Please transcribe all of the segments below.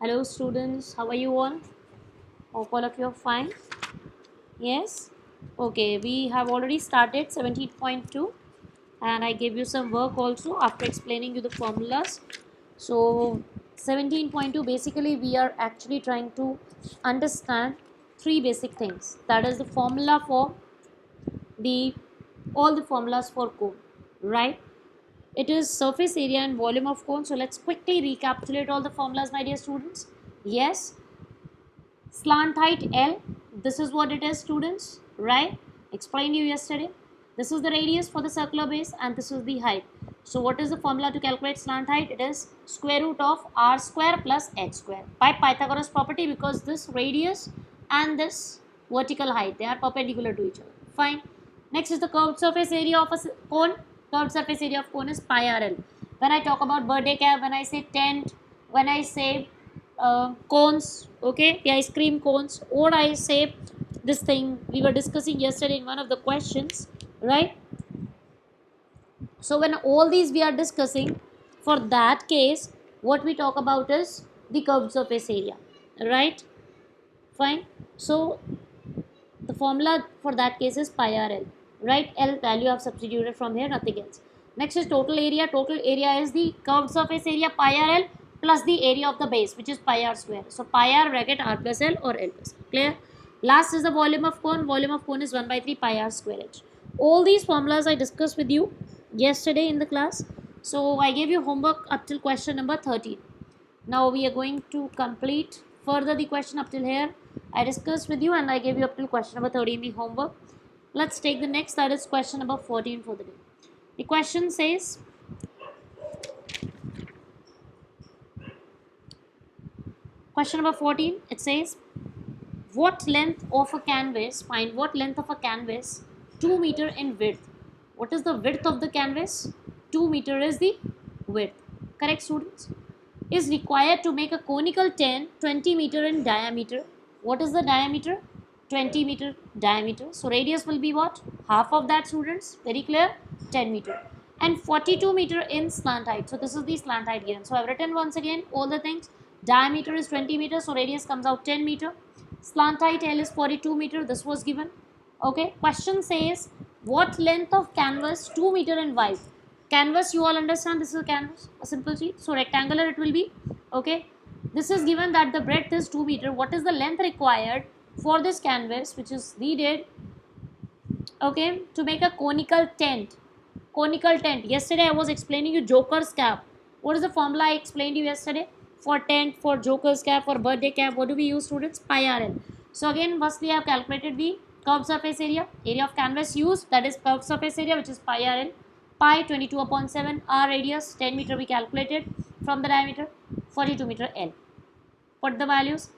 Hello students, how are you all? Hope all of you are fine. Yes? Okay, we have already started 17.2 and I gave you some work also after explaining you the formulas. So 17.2 basically we are actually trying to understand three basic things. That is the formula for the all the formulas for cone, right? It is surface area and volume of cone. So let's quickly recapitulate all the formulas, my dear students. Yes, slant height L, this is what it is students, right? Explained you yesterday. This is the radius for the circular base and this is the height. So what is the formula to calculate slant height? It is square root of r square plus h square by Pythagoras property, because this radius and this vertical height, they are perpendicular to each other. Fine. Next is the curved surface area of a cone. Curved surface area of cone is pi rl. When I talk about birthday cap, when I say tent, when I say cones, okay, the ice cream cones, or I say this thing we were discussing yesterday in one of the questions, right? So when all these we are discussing, for that case what we talk about is the curved surface area, right? Fine. So the formula for that case is pi rl, right? L value I have substituted from here, nothing else. Next is total area. Total area is the curved surface area pi rl plus the area of the base, which is pi r square. So pi r bracket r plus l or l plus l. Clear? Last is the volume of cone. Volume of cone is 1 by 3 pi r square h. All these formulas I discussed with you yesterday in the class. So I gave you homework up till question number 13. Now we are going to complete further the question up till here. I discussed with you and I gave you up till question number 13 the homework. Let's take the next, that is question number 14 for the day. The question says, question number 14, it says, what length of a canvas, find what length of a canvas 2 meter in width. What is the width of the canvas? 2 meter is the width. Correct, students? Is required to make a conical tent 20 meter in diameter. What is the diameter? 20 meter diameter. So radius will be what? Half of that, students. Very clear? 10 meter. And 42 meter in slant height. So this is the slant height given. So I've written once again all the things. Diameter is 20 meter. So radius comes out 10 meter. Slant height L is 42 meter. This was given. Okay. Question says, what length of canvas 2 meter in wide? Canvas, you all understand, this is a canvas, a simple sheet. So rectangular it will be. Okay. This is given that the breadth is 2 meter. What is the length required for this canvas, which is needed, okay, to make a conical tent? Conical tent. Yesterday I was explaining you joker's cap. What is the formula I explained you yesterday? For tent, for joker's cap, for birthday cap, what do we use, students? Pi rl. So again, firstly I have calculated the curved surface area of canvas used, that is curved surface area, which is pi rl. Pi 22 upon 7, r radius 10 meter we calculated from the diameter, 42 meter L. Put the values,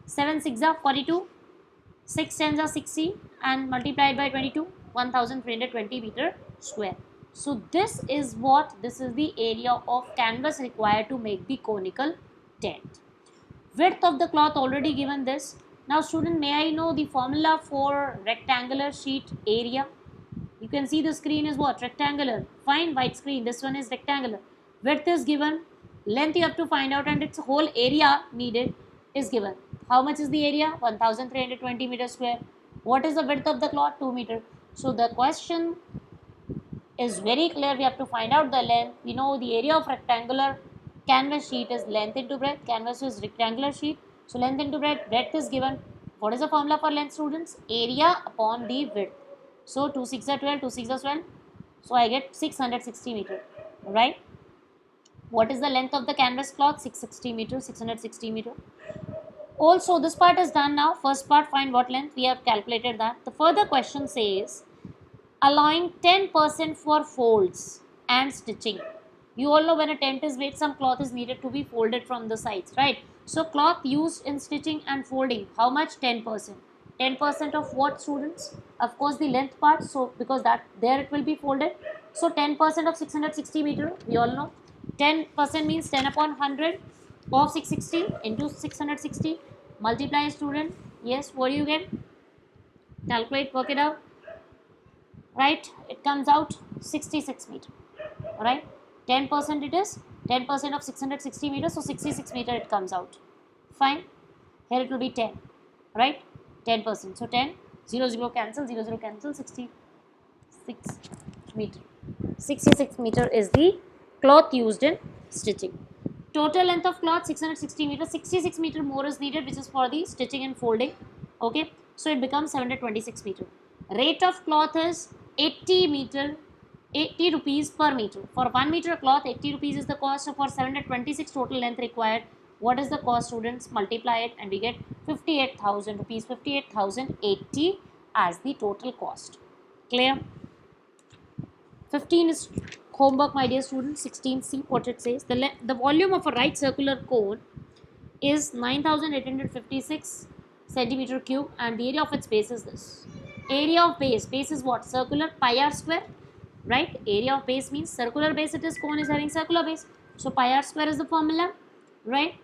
7 6 are 42, 6 10s are 60 and multiplied by 22, 1320 meter square. So this is the area of canvas required to make the conical tent. Width of the cloth already given this. Now student, may I know the formula for rectangular sheet area? You can see the screen is what? Rectangular. Fine, white screen. This one is rectangular. Width is given. Length you have to find out and its whole area needed is given. How much is the area? 1320 meter square. What is the width of the cloth? 2 meter. So the question is very clear. We have to find out the length. We know the area of rectangular canvas sheet is length into breadth. Canvas is rectangular sheet. So length into breadth. Breadth is given. What is the formula for length, students? Area upon the width. So 2 6 are 12, 2 6 are 12. So I get 660 meter, right? What is the length of the canvas cloth? 660 meter, 660 meter. Also, this part is done now. First part, find what length. We have calculated that. The further question says, allowing 10% for folds and stitching. You all know when a tent is made, some cloth is needed to be folded from the sides, right? So cloth used in stitching and folding, how much? 10%. 10% of what, students? Of course the length part, so because that there it will be folded. So 10% of 660 meter, we all know 10% means 10 upon 100 of 660 into 660, multiply, student. Yes, what do you get? Calculate, work it out, right? It comes out 66 meter, right? 10% it is 10% of 660 meters, so 66 meter it comes out, Fine. Here it will be 10, right? 10%. So 10, 0, 0 cancel, 0, 0 cancel, 66 meter. 66 meter is the cloth used in stitching. Total length of cloth 660 meters. 66 meter more is needed, which is for the stitching and folding. Okay, so it becomes 726 meter. Rate of cloth is 80 meter, 80 rupees per meter. For 1 meter cloth, 80 rupees is the cost. So for 726 total length required, what is the cost, students? Multiply it and we get 58,000 rupees, 58,080 as the total cost. Clear? 15 is homework, my dear students. 16, see what it says. The volume of a right circular cone is 9856 centimeter cube and the area of its base is this. Area of base is what? Circular, pi r square, right? Area of base means circular base it is, cone is having circular base. So pi r square is the formula, right?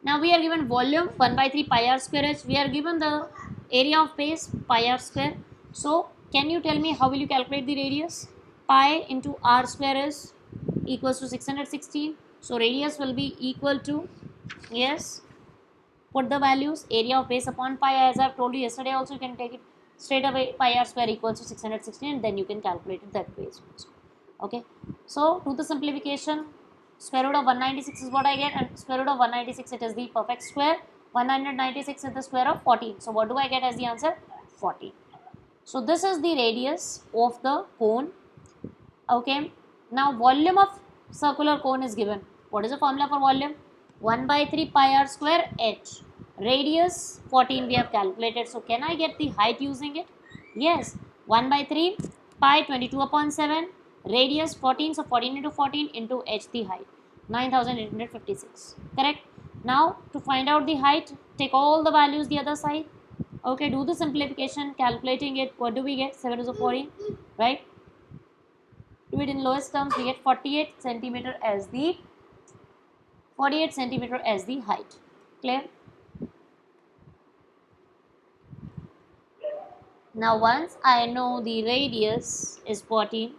Now we are given volume 1 by 3 pi r square h. We are given the area of base pi r square. So can you tell me how will you calculate the radius? Pi into r square is equals to 616. So radius will be equal to, yes, put the values, area of base upon pi, as I have told you yesterday also, you can take it straight away, pi r square equals to 616 and then you can calculate it that way. Okay, so do the simplification. Square root of 196 is what I get, and square root of 196 it is the perfect square. 196 is the square of 14. So what do I get as the answer? 14. So this is the radius of the cone. Okay, now volume of circular cone is given. What is the formula for volume? 1 by 3 pi r square h. Radius 14 we have calculated. So can I get the height using it? Yes. 1 by 3 pi 22 upon 7. Radius 14. So 14 into 14 into h the height. 9856. Correct. Now to find out the height, take all the values the other side. Okay, do the simplification, calculating it. What do we get? 7 is a 14, right? Do it in lowest terms. We get 48 centimeter as the 48 centimeter as the height. Clear? Now once I know the radius is 14,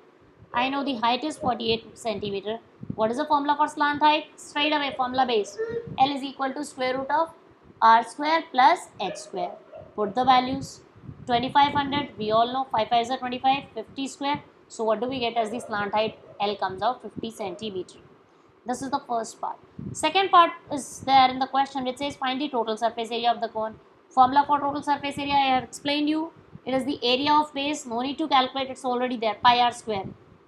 I know the height is 48 centimeter. What is the formula for slant height? Straight away formula base. L is equal to square root of r square plus h square. Put the values. 2500, we all know 5 5 is 25, 50 square. So what do we get as the slant height? L comes out 50 centimeter. This is the first part. Second part is there in the question which says find the total surface area of the cone. Formula for total surface area I have explained you. It is the area of base. No need to calculate, it's already there. Pi r square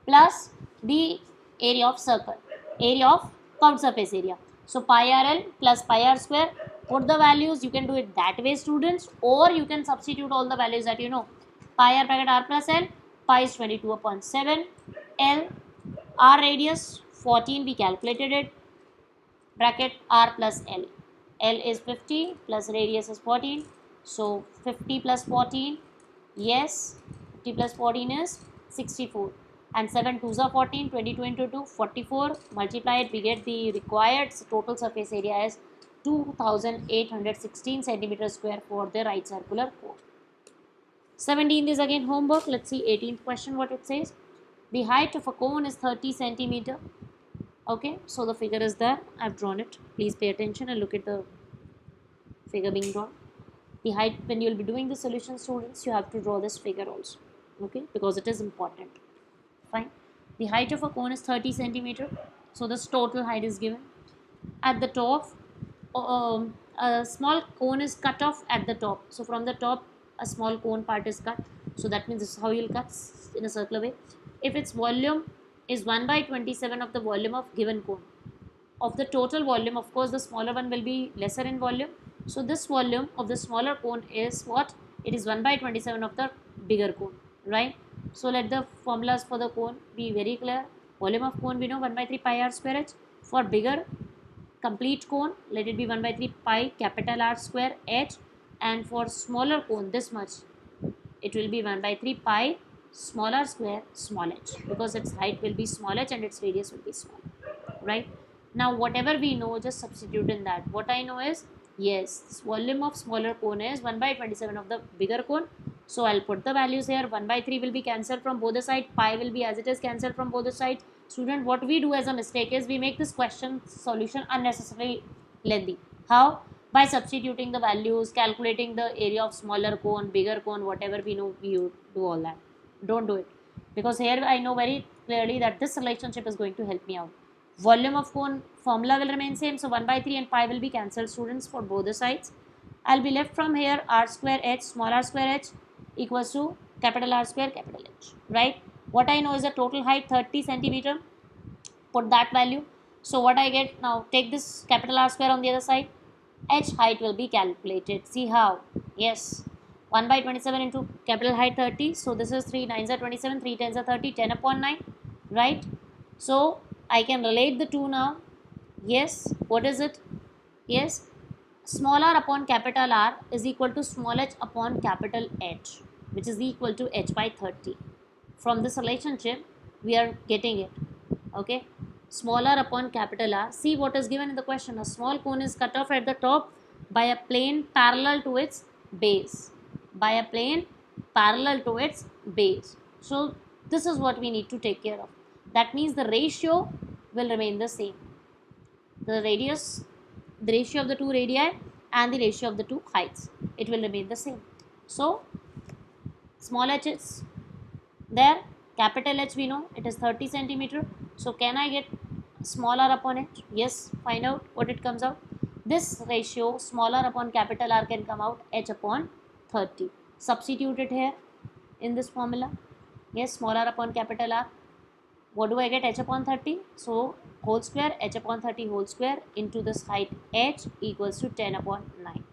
plus the area of circle, area of curved surface area. So pi r l plus pi r square. Put the values. You can do it that way, students, or you can substitute all the values that you know. Pi r bracket r plus l. Pi is 22 upon 7. L, r radius 14, we calculated it. Bracket r plus l. L is 50 plus radius is 14. So 50 plus 14. Yes, 50 plus 14 is 64. And 7 2s are 14, 22 into 2, 44. Multiply it, we get the required total surface area is 2816 centimeters square for the right circular cone. 17th is again homework. Let's see 18th question what it says. The height of a cone is 30 centimeter. Okay, so the figure is there. I've drawn it. Please pay attention and look at the figure being drawn. The height, when you will be doing the solution, students, you have to draw this figure also. Okay, because it is important. Fine. The height of a cone is 30 centimeter. So this total height is given. At the top, a small cone is cut off at the top. So from the top, a small cone part is cut. So that means this is how you will cut in a circular way. If its volume is 1 by 27 of the volume of given cone. Of the total volume, of course, the smaller one will be lesser in volume. So this volume of the smaller cone is what? It is 1 by 27 of the bigger cone, right? So let the formulas for the cone be very clear. Volume of cone we know 1 by 3 pi r square h. For bigger complete cone, let it be 1 by 3 pi capital R square h. And for smaller cone, this much, it will be 1 by 3 pi small r square small h, because its height will be small h and its radius will be small, right? Now whatever we know, just substitute in that. What I know is, yes, this volume of smaller cone is 1 by 27 of the bigger cone. So I'll put the values here. 1 by 3 will be cancelled from both the sides. Pi will be as it is cancelled from both the sides. Student, what we do as a mistake is we make this question solution unnecessarily lengthy. How? By substituting the values, calculating the area of smaller cone, bigger cone, whatever we know, we do all that. Don't do it. Because here I know very clearly that this relationship is going to help me out. Volume of cone formula will remain same. So 1 by 3 and pi will be cancelled, students, for both the sides. I'll be left from here r square h, small r square h equals to capital R square, capital H. Right? What I know is the total height 30 centimeter. Put that value. So what I get now, take this capital R square on the other side. H height will be calculated. See how? Yes. 1 by 27 into capital height 30. So this is 3 9s are 27, 3 10s are 30, 10 upon 9. Right? So I can relate the two now. Yes. What is it? Yes. Small r upon capital R is equal to small h upon capital H, which is equal to h by 30. From this relationship, we are getting it. Okay. Small r upon capital R. See what is given in the question. A small cone is cut off at the top by a plane parallel to its base. By a plane parallel to its base. So this is what we need to take care of. That means the ratio will remain the same. The ratio of the two radii and the ratio of the two heights, it will remain the same. So small h is there, capital H we know it is 30 centimeter. So can I get smaller upon H? Yes. Find out what it comes out. This ratio smaller upon capital R can come out H upon 30. Substitute it here in this formula. Yes, smaller upon capital R. What do I get? H upon 30. So whole square, H upon 30 whole square into this height H equals to 10 upon 9.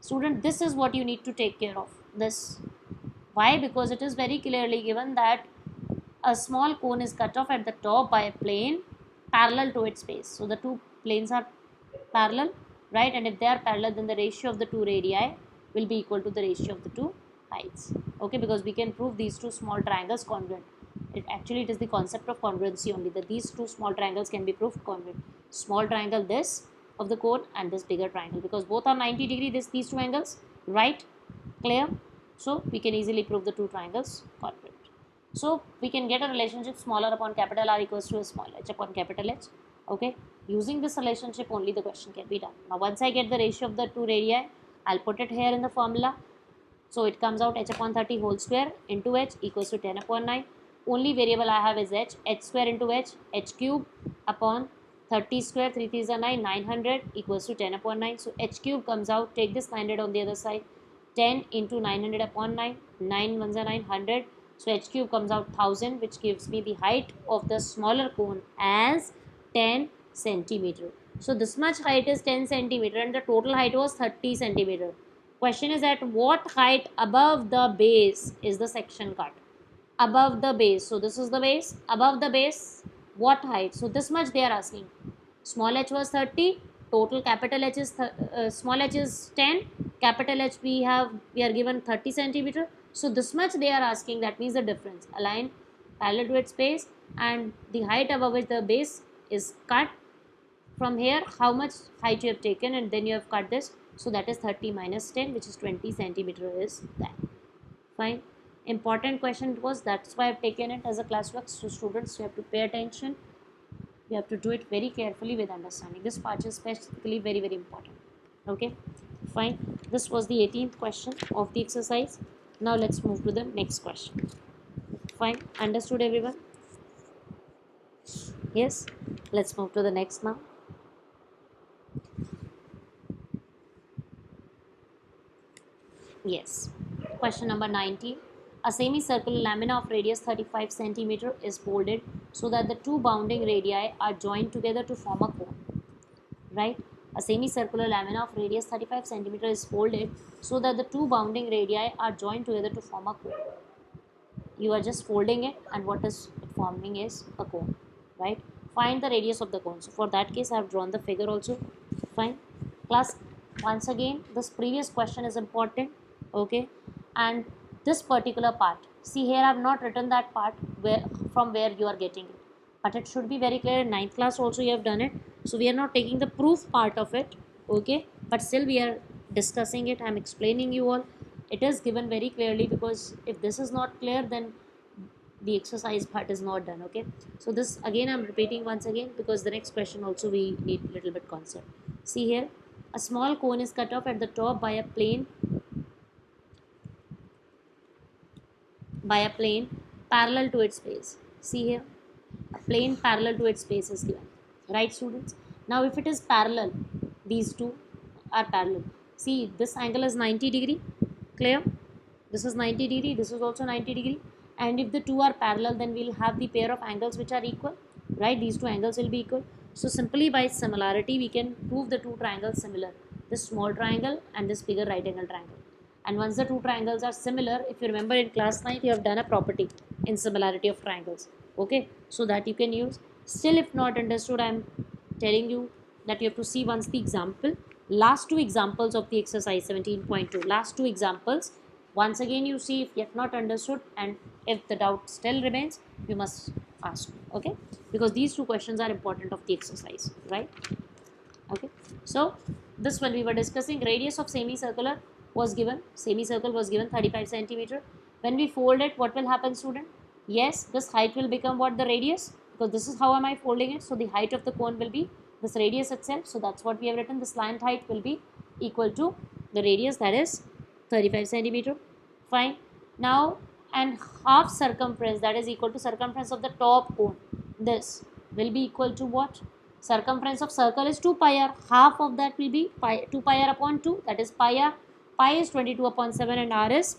Student, this is what you need to take care of. This. Why? Because it is very clearly given that a small cone is cut off at the top by a plane parallel to its base. So the two planes are parallel, right? And if they are parallel, then the ratio of the two radii will be equal to the ratio of the two heights. Okay, because we can prove these two small triangles congruent. It is the concept of congruency only, that these two small triangles can be proved congruent. Small triangle this of the cone and this bigger triangle, because both are 90 degree, these two angles, right? Clear? So we can easily prove the two triangles congruent. So we can get a relationship smaller upon capital R equals to a small h upon capital H. Okay, using this relationship only the question can be done. Now once I get the ratio of the two radii, I'll put it here in the formula. So it comes out h upon 30 whole square into h equals to 10 upon 9. Only variable I have is h square into h cube upon 30 square, 3 3s are 9, 900 equals to 10 upon 9. So h cube comes out, take this 900 on the other side, 10 into 900 upon 9, 9 ones are 900. So h cube comes out 1000, which gives me the height of the smaller cone as 10 centimeter. So this much height is 10 centimeter and the total height was 30 centimeter. Question is at what height above the base is the section cut? Above the base. So this is the base. Above the base, what height? So this much they are asking. Small h was 30. Total capital H is small h is 10. Capital H we are given 30 centimeter. So this much they are asking. That means the difference. A line parallel to its base and the height above which the base is cut. From here, how much height you have taken and then you have cut this. So that is 30 minus 10, which is 20 centimeter is that. Fine. Important question it was. That's why I've taken it as a classwork. So students, you have to pay attention. You have to do it very carefully with understanding. This part is specifically very, very important. Okay. Fine. This was the 18th question of the exercise. Now let's move to the next question. Fine. Understood everyone? Yes. Let's move to the next now. Yes. Question number 19. A semicircular lamina of radius 35 centimeter is folded so that the two bounding radii are joined together to form a cone. Right? A semicircular lamina of radius 35 centimeter is folded so that the two bounding radii are joined together to form a cone. You are just folding it and what is forming is a cone. Right? Find the radius of the cone. So for that case, I have drawn the figure also. Fine. Class, once again, this previous question is important. Okay, and this particular part, see here I have not written that part from where you are getting it, but it should be very clear. In 9th class also you have done it, so we are not taking the proof part of it. Okay, but still we are discussing it. I am explaining you all. It is given very clearly, because if this is not clear, then the exercise part is not done. Okay, so this again I am repeating once again, because the next question also we need little bit concept. See here, A small cone is cut off at the top by a plane parallel to its base. See here, a plane parallel to its base is given, right students? Now if it is parallel, these two are parallel. See, this angle is 90 degree, clear? This is 90 degree, this is also 90 degree, and if the two are parallel, then we'll have the pair of angles which are equal, right? These two angles will be equal. So simply by similarity we can prove the two triangles similar, this small triangle and this bigger right angle triangle. And once the two triangles are similar, if you remember in class 9 you have done a property in similarity of triangles, okay, so that you can use. Still if not understood, I am telling you that you have to see once the example, last two examples of the exercise 17.2, last two examples once again you see. If you have not understood and if the doubt still remains, you must ask me, okay, because these two questions are important of the exercise, right? Okay, so this one we were discussing, radius of semicircle was given 35 centimeter. When we fold it, what will happen student? Yes, this height will become what, the radius, because this is how am I folding it. So the height of the cone will be this radius itself. So that's what we have written, the slant height will be equal to the radius, that is 35 centimeter. Fine. Now, and half circumference, that is equal to circumference of the top cone, this will be equal to what? Circumference of circle is 2 pi r, half of that will be 2 pi r upon 2, that is pi r. Pi is 22 upon 7 and r is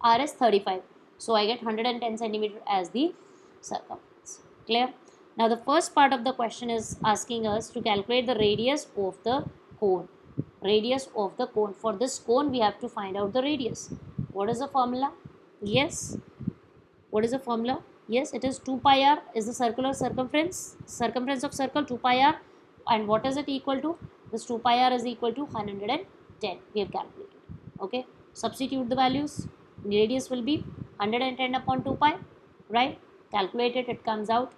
35. So I get 110 centimeter as the circumference. Clear? Now the first part of the question is asking us to calculate the radius of the cone. Radius of the cone. For this cone we have to find out the radius. What is the formula? Yes. What is the formula? Yes, it is 2 pi r is the circular circumference. Circumference of circle 2 pi r. And what is it equal to? This 2 pi r is equal to 110. We have calculated. Okay. Substitute the values. The radius will be 110 upon 2 pi. Right. Calculate it. It comes out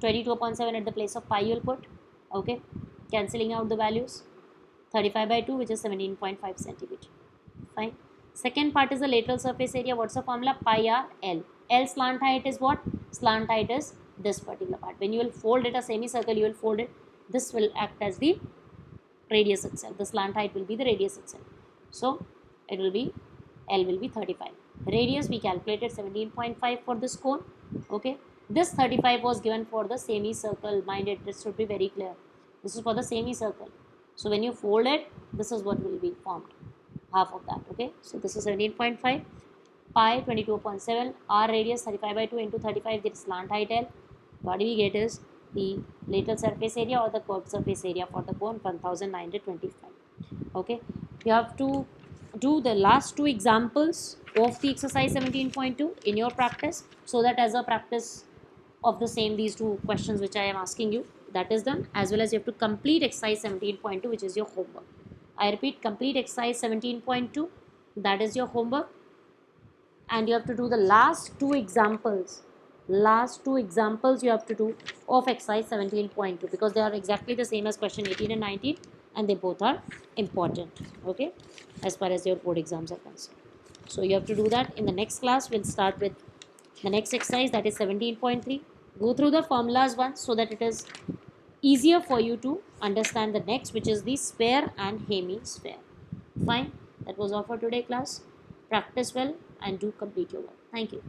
22 upon 7 at the place of pi you will put. Okay. Cancelling out the values. 35 by 2, which is 17.5 centimeter. Fine. Second part is the lateral surface area. What's the formula? Pi r L. L slant height is what? Slant height is this particular part. When you will fold it, a semicircle, you will fold it. This will act as the radius itself. The slant height will be the radius itself. So it will be, L will be 35. Radius we calculated 17.5 for this cone. Okay. This 35 was given for the semicircle. Mind it, this should be very clear. This is for the semicircle. So when you fold it, this is what will be formed. Half of that. Okay. So this is 17.5. Pi 22 upon 7. R radius 35 by 2 into 35. This slant height L. What we get is the lateral surface area or the curved surface area for the cone 1925. Okay. You have to do the last two examples of the exercise 17.2 in your practice, so that as a practice of the same, these two questions which I am asking you, that is done, as well as you have to complete exercise 17.2, which is your homework. I repeat, complete exercise 17.2, that is your homework, and you have to do the last two examples you have to do of exercise 17.2, because they are exactly the same as question 18 and 19, and they both are important, okay, as far as your board exams are concerned. So you have to do that. In the next class, we'll start with the next exercise, that is 17.3. Go through the formulas once so that it is easier for you to understand the next, which is the sphere and hemisphere. Fine. That was all for today, class. Practice well and do complete your work. Thank you.